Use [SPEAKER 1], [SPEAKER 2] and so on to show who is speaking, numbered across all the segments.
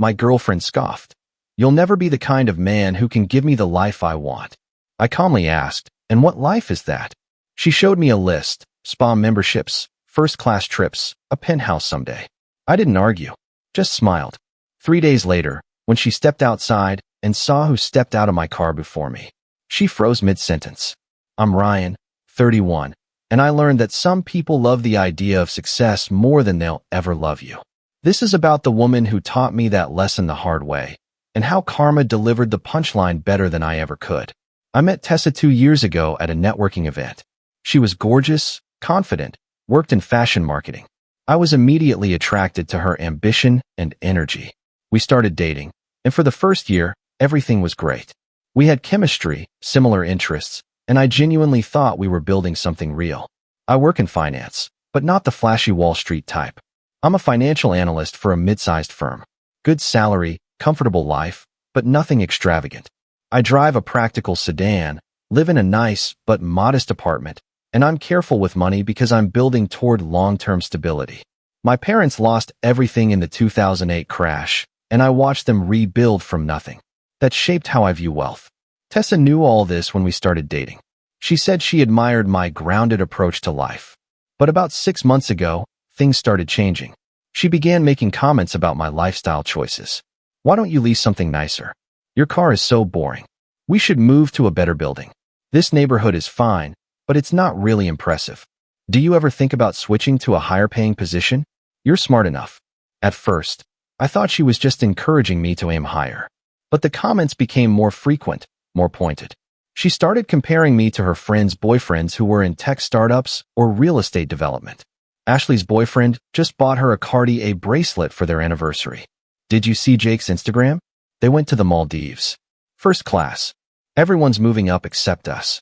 [SPEAKER 1] My girlfriend scoffed. You'll never be the kind of man who can give me the life I want. I calmly asked, and what life is that? She showed me a list: spa memberships, first-class trips, a penthouse someday. I didn't argue, just smiled. 3 days later, when she stepped outside and saw who stepped out of my car before me, she froze mid-sentence. I'm Ryan, 31, and I learned that some people love the idea of success more than they'll ever love you. This is about the woman who taught me that lesson the hard way, and how karma delivered the punchline better than I ever could. I met Tessa 2 years ago at a networking event. She was gorgeous, confident, worked in fashion marketing. I was immediately attracted to her ambition and energy. We started dating, and for the first year, everything was great. We had chemistry, similar interests, and I genuinely thought we were building something real. I work in finance, but not the flashy Wall Street type. I'm a financial analyst for a mid-sized firm. Good salary, comfortable life, but nothing extravagant. I drive a practical sedan, live in a nice but modest apartment, and I'm careful with money because I'm building toward long-term stability. My parents lost everything in the 2008 crash, and I watched them rebuild from nothing. That shaped how I view wealth. Tessa knew all this when we started dating. She said she admired my grounded approach to life. But about 6 months ago, things started changing. She began making comments about my lifestyle choices. Why don't you lease something nicer? Your car is so boring. We should move to a better building. This neighborhood is fine, but it's not really impressive. Do you ever think about switching to a higher-paying position? You're smart enough. At first, I thought she was just encouraging me to aim higher. But the comments became more frequent, more pointed. She started comparing me to her friends' boyfriends who were in tech startups or real estate development. Ashley's boyfriend just bought her a Cartier bracelet for their anniversary. Did you see Jake's Instagram? They went to the Maldives. First class. Everyone's moving up except us.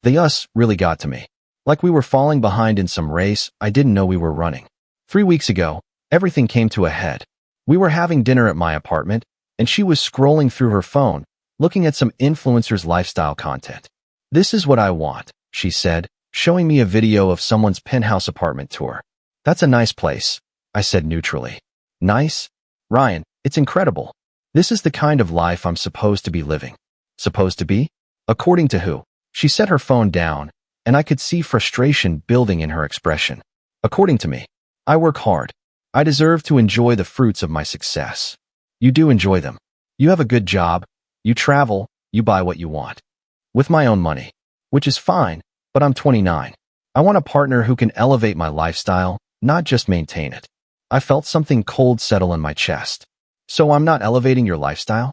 [SPEAKER 1] The us really got to me. Like we were falling behind in some race I didn't know we were running. 3 weeks ago, everything came to a head. We were having dinner at my apartment, and she was scrolling through her phone, looking at some influencer's lifestyle content. This is what I want, she said, showing me a video of someone's penthouse apartment tour. That's a nice place, I said neutrally. Nice? Ryan, it's incredible. This is the kind of life I'm supposed to be living. Supposed to be? According to who? She set her phone down, and I could see frustration building in her expression. According to me. I work hard. I deserve to enjoy the fruits of my success. You do enjoy them. You have a good job. You travel. You buy what you want. With my own money. Which is fine, but I'm 29. I want a partner who can elevate my lifestyle, not just maintain it. I felt something cold settle in my chest. So I'm not elevating your lifestyle?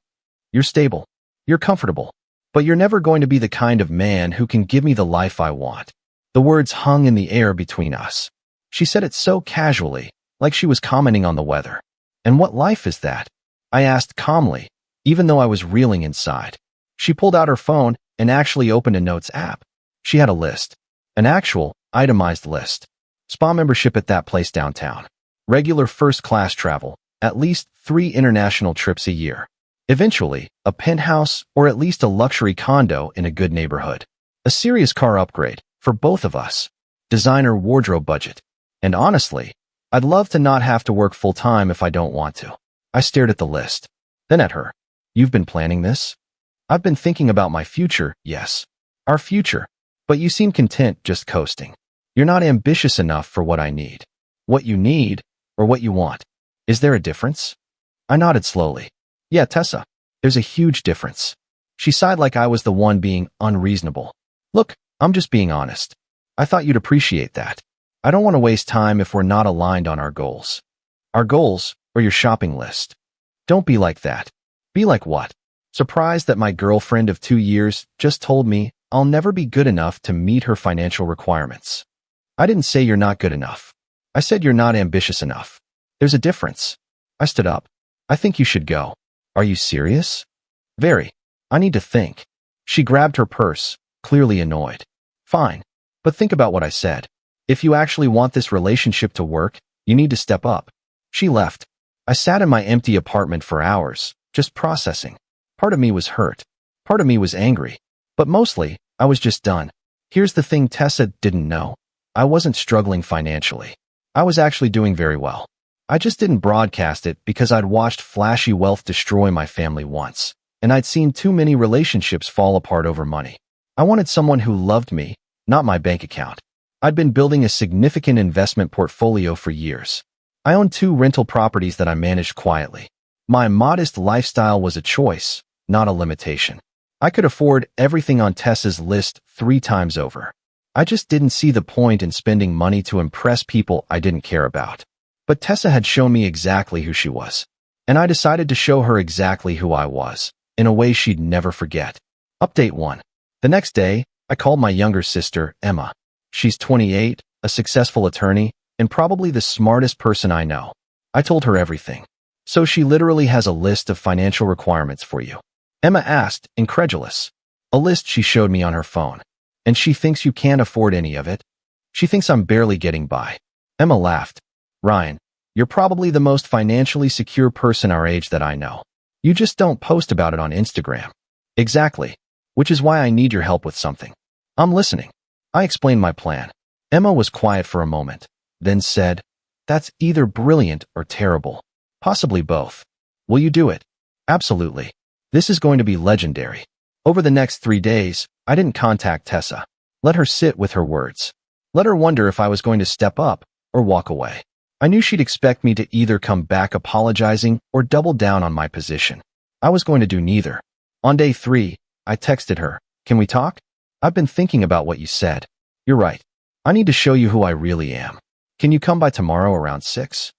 [SPEAKER 1] You're stable. You're comfortable. But you're never going to be the kind of man who can give me the life I want. The words hung in the air between us. She said it so casually, like she was commenting on the weather. And what life is that? I asked calmly, even though I was reeling inside. She pulled out her phone and actually opened a notes app. She had a list. An actual, itemized list. Spa membership at that place downtown. Regular first-class travel, at least 3 international trips a year. Eventually, a penthouse or at least a luxury condo in a good neighborhood. A serious car upgrade, for both of us. Designer wardrobe budget. And honestly, I'd love to not have to work full-time if I don't want to. I stared at the list. Then at her. You've been planning this? I've been thinking about my future, yes. Our future. But you seem content just coasting. You're not ambitious enough for what I need. What you need, or what you want. Is there a difference? I nodded slowly. Yeah, Tessa. There's a huge difference. She sighed like I was the one being unreasonable. Look, I'm just being honest. I thought you'd appreciate that. I don't want to waste time if we're not aligned on our goals. Our goals, or your shopping list. Don't be like that. Be like what? Surprised that my girlfriend of 2 years just told me I'll never be good enough to meet her financial requirements. I didn't say you're not good enough. I said you're not ambitious enough. There's a difference. I stood up. I think you should go. Are you serious? Very. I need to think. She grabbed her purse, clearly annoyed. Fine. But think about what I said. If you actually want this relationship to work, you need to step up. She left. I sat in my empty apartment for hours, just processing. Part of me was hurt. Part of me was angry. But mostly, I was just done. Here's the thing Tessa didn't know. I wasn't struggling financially. I was actually doing very well. I just didn't broadcast it because I'd watched flashy wealth destroy my family once, and I'd seen too many relationships fall apart over money. I wanted someone who loved me, not my bank account. I'd been building a significant investment portfolio for years. I owned 2 rental properties that I managed quietly. My modest lifestyle was a choice, not a limitation. I could afford everything on Tessa's list 3 times over. I just didn't see the point in spending money to impress people I didn't care about. But Tessa had shown me exactly who she was, and I decided to show her exactly who I was, in a way she'd never forget. Update 1. The next day, I called my younger sister, Emma. She's 28, a successful attorney, and probably the smartest person I know. I told her everything. So she literally has a list of financial requirements for you. Emma asked, incredulous. A list she showed me on her phone. And she thinks you can't afford any of it? She thinks I'm barely getting by. Emma laughed. Ryan, you're probably the most financially secure person our age that I know. You just don't post about it on Instagram. Exactly. Which is why I need your help with something. I'm listening. I explained my plan. Emma was quiet for a moment, then said, that's either brilliant or terrible. Possibly both. Will you do it? Absolutely. This is going to be legendary. Over the next 3 days, I didn't contact Tessa. Let her sit with her words. Let her wonder if I was going to step up or walk away. I knew she'd expect me to either come back apologizing or double down on my position. I was going to do neither. On day 3, I texted her, can we talk? I've been thinking about what you said. You're right. I need to show you who I really am. Can you come by tomorrow around 6?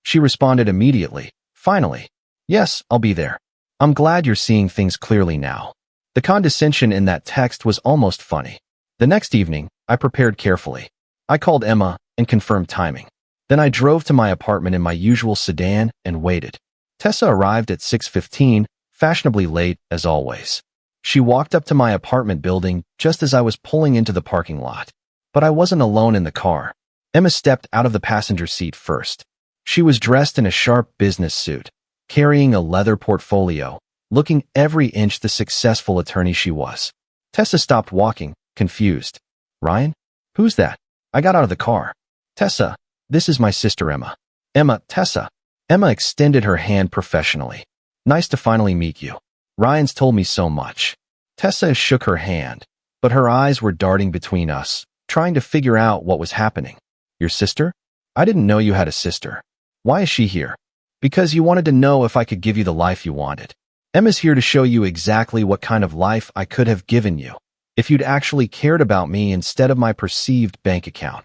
[SPEAKER 1] She responded immediately. Finally. Yes, I'll be there. I'm glad you're seeing things clearly now. The condescension in that text was almost funny. The next evening, I prepared carefully. I called Emma and confirmed timing. Then I drove to my apartment in my usual sedan and waited. Tessa arrived at 6:15, fashionably late as always. She walked up to my apartment building just as I was pulling into the parking lot. But I wasn't alone in the car. Emma stepped out of the passenger seat first. She was dressed in a sharp business suit, carrying a leather portfolio, looking every inch the successful attorney she was. Tessa stopped walking, confused. Ryan? Who's that? I got out of the car. Tessa, this is my sister Emma. Emma, Tessa. Emma extended her hand professionally. Nice to finally meet you. Ryan's told me so much. Tessa shook her hand, but her eyes were darting between us, trying to figure out what was happening. Your sister? I didn't know you had a sister. Why is she here? Because you wanted to know if I could give you the life you wanted. Emma's here to show you exactly what kind of life I could have given you if you'd actually cared about me instead of my perceived bank account.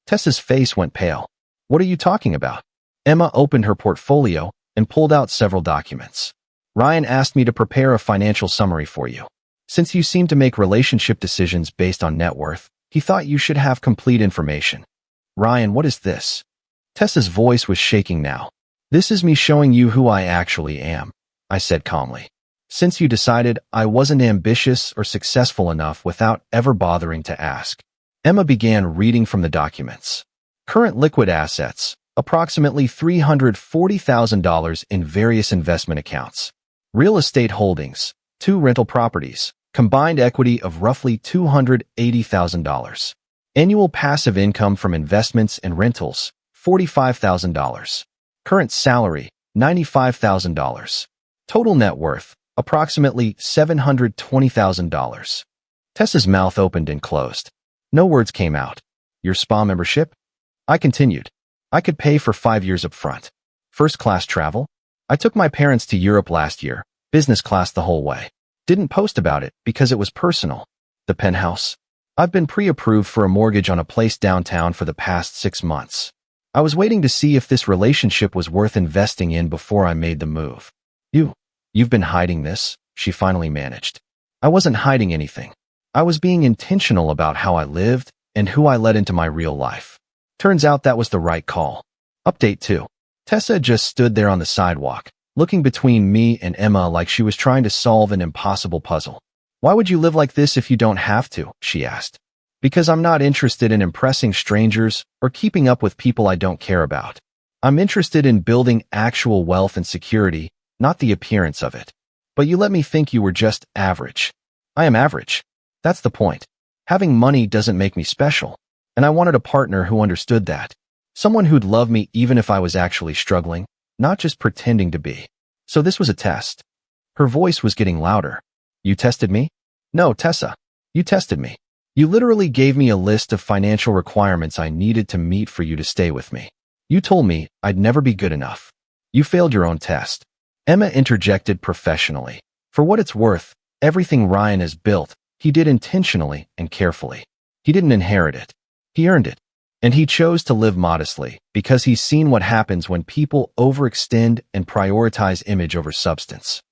[SPEAKER 1] Tessa's face went pale. What are you talking about? Emma opened her portfolio and pulled out several documents. Ryan asked me to prepare a financial summary for you. Since you seem to make relationship decisions based on net worth, he thought you should have complete information. Ryan, what is this? Tessa's voice was shaking now. This is me showing you who I actually am, I said calmly. Since you decided I wasn't ambitious or successful enough without ever bothering to ask. Emma began reading from the documents. Current liquid assets, approximately $340,000 in various investment accounts. Real estate holdings, 2 rental properties, combined equity of roughly $280,000. Annual passive income from investments and rentals, $45,000. Current salary, $95,000. Total net worth, approximately $720,000. Tessa's mouth opened and closed. No words came out. Your spa membership? I continued. I could pay for 5 years up front. First-class travel? I took my parents to Europe last year, business class the whole way. Didn't post about it because it was personal. The penthouse? I've been pre-approved for a mortgage on a place downtown for the past 6 months. I was waiting to see if this relationship was worth investing in before I made the move. You've been hiding this, she finally managed. I wasn't hiding anything. I was being intentional about how I lived and who I let into my real life. Turns out that was the right call. Update 2. Tessa just stood there on the sidewalk, looking between me and Emma like she was trying to solve an impossible puzzle. Why would you live like this if you don't have to? She asked. Because I'm not interested in impressing strangers or keeping up with people I don't care about. I'm interested in building actual wealth and security, not the appearance of it. But you let me think you were just average. I am average. That's the point. Having money doesn't make me special. And I wanted a partner who understood that. Someone who'd love me even if I was actually struggling, not just pretending to be. So this was a test. Her voice was getting louder. You tested me? No, Tessa. You tested me. You literally gave me a list of financial requirements I needed to meet for you to stay with me. You told me I'd never be good enough. You failed your own test. Emma interjected professionally. For what it's worth, everything Ryan has built, he did intentionally and carefully. He didn't inherit it. He earned it. And he chose to live modestly because he's seen what happens when people overextend and prioritize image over substance.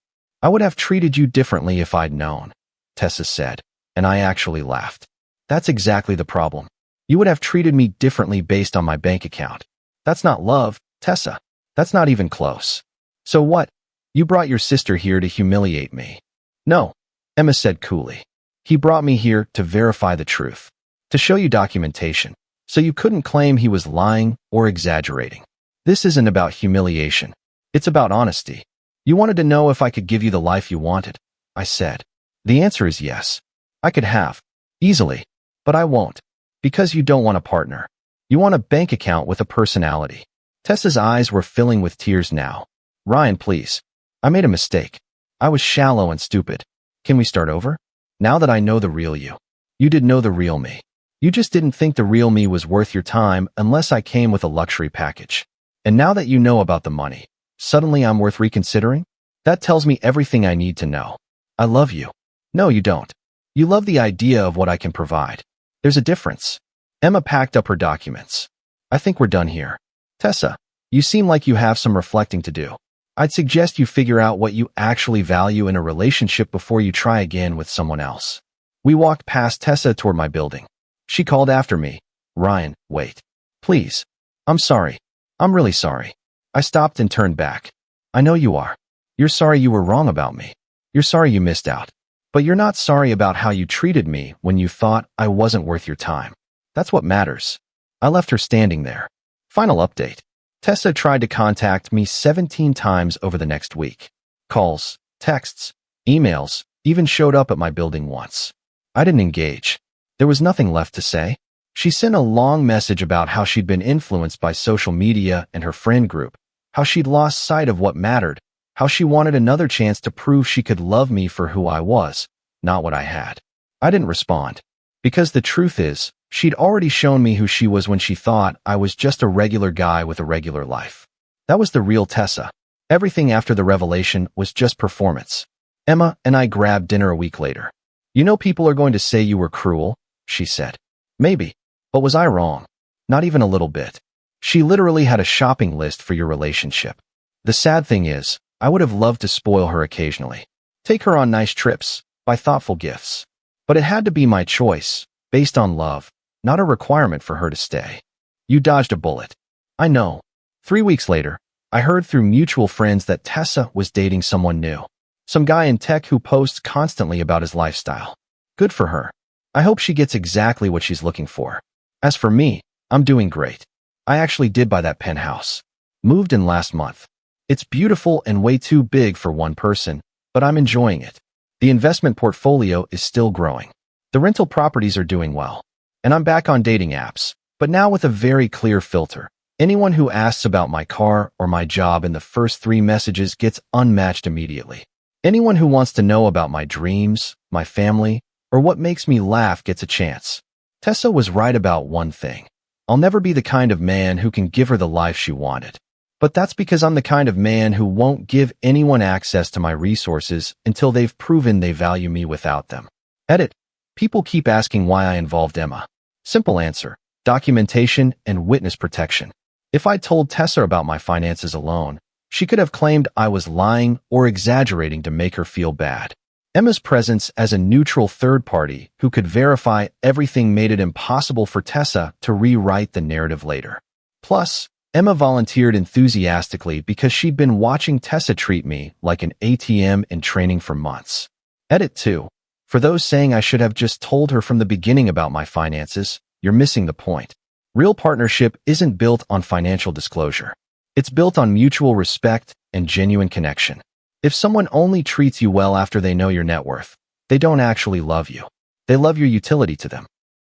[SPEAKER 1] I would have treated you differently if I'd known, Tessa said, and I actually laughed. That's exactly the problem. You would have treated me differently based on my bank account. That's not love, Tessa. That's not even close. So what? You brought your sister here to humiliate me. No, Emma said coolly. He brought me here to verify the truth, to show you documentation, so you couldn't claim he was lying or exaggerating. This isn't about humiliation. It's about honesty. You wanted to know if I could give you the life you wanted, I said. The answer is yes. I could have. Easily. But I won't. Because you don't want a partner. You want a bank account with a personality. Tessa's eyes were filling with tears now. Ryan, please. I made a mistake. I was shallow and stupid. Can we start over? Now that I know the real you. You did know the real me. You just didn't think the real me was worth your time unless I came with a luxury package. And now that you know about the money, suddenly I'm worth reconsidering? That tells me everything I need to know. I love you. No, you don't. You love the idea of what I can provide. There's a difference. Emma packed up her documents. I think we're done here. Tessa, you seem like you have some reflecting to do. I'd suggest you figure out what you actually value in a relationship before you try again with someone else. We walked past Tessa toward my building. She called after me. Ryan, wait. Please. I'm sorry. I'm really sorry. I stopped and turned back. I know you are. You're sorry you were wrong about me. You're sorry you missed out. But you're not sorry about how you treated me when you thought I wasn't worth your time. That's what matters. I left her standing there. Final update. Tessa tried to contact me 17 times over the next week. Calls, texts, emails, even showed up at my building once. I didn't engage. There was nothing left to say. She sent a long message about how she'd been influenced by social media and her friend group, how she'd lost sight of what mattered, how she wanted another chance to prove she could love me for who I was, not what I had. I didn't respond. Because the truth is, she'd already shown me who she was when she thought I was just a regular guy with a regular life. That was the real Tessa. Everything after the revelation was just performance. Emma and I grabbed dinner a week later. You know people are going to say you were cruel, she said. Maybe. But was I wrong? Not even a little bit. She literally had a shopping list for your relationship. The sad thing is, I would have loved to spoil her occasionally. Take her on nice trips, buy thoughtful gifts. But it had to be my choice, based on love, not a requirement for her to stay. You dodged a bullet. I know. 3 weeks later, I heard through mutual friends that Tessa was dating someone new. Some guy in tech who posts constantly about his lifestyle. Good for her. I hope she gets exactly what she's looking for. As for me, I'm doing great. I actually did buy that penthouse. Moved in last month. It's beautiful and way too big for one person, but I'm enjoying it. The investment portfolio is still growing. The rental properties are doing well. And I'm back on dating apps, but now with a very clear filter. Anyone who asks about my car or my job in the first 3 messages gets unmatched immediately. Anyone who wants to know about my dreams, my family, or what makes me laugh gets a chance. Tessa was right about one thing. I'll never be the kind of man who can give her the life she wanted. But that's because I'm the kind of man who won't give anyone access to my resources until they've proven they value me without them. Edit. People keep asking why I involved Emma. Simple answer. Documentation and witness protection. If I told Tessa about my finances alone, she could have claimed I was lying or exaggerating to make her feel bad. Emma's presence as a neutral third party who could verify everything made it impossible for Tessa to rewrite the narrative later. Plus, Emma volunteered enthusiastically because she'd been watching Tessa treat me like an ATM in training for months. Edit 2. For those saying I should have just told her from the beginning about my finances, you're missing the point. Real partnership isn't built on financial disclosure. It's built on mutual respect and genuine connection. If someone only treats you well after they know your net worth, they don't actually love you. They love your utility to them.